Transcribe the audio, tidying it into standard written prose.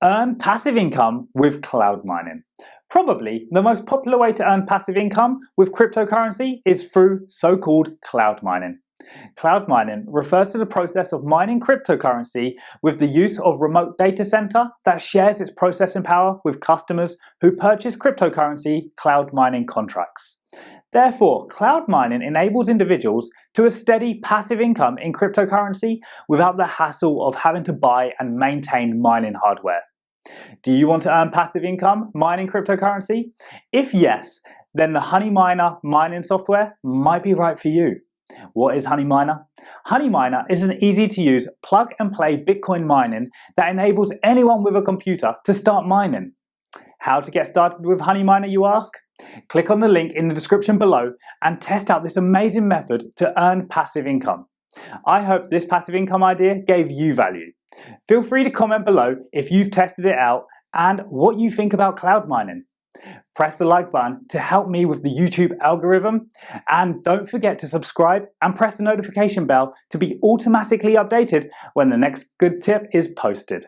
Earn passive income with cloud mining. Probably the most popular way to earn passive income with cryptocurrency is through so-called cloud mining. Cloud mining refers to the process of mining cryptocurrency with the use of a remote data center that shares its processing power with customers who purchase cryptocurrency cloud mining contracts. Therefore, cloud mining enables individuals to a steady passive income in cryptocurrency without the hassle of having to buy and maintain mining hardware. Do you want to earn passive income mining cryptocurrency? If yes, then the Honeyminer mining software might be right for you. What is Honeyminer? Honeyminer is an easy-to-use plug-and-play Bitcoin mining that enables anyone with a computer to start mining. How to get started with Honeyminer, you ask? Click on the link in the description below and test out this amazing method to earn passive income. I hope this passive income idea gave you value. Feel free to comment below if you've tested it out and what you think about cloud mining. Press the like button to help me with the YouTube algorithm, and don't forget to subscribe and press the notification bell to be automatically updated when the next good tip is posted.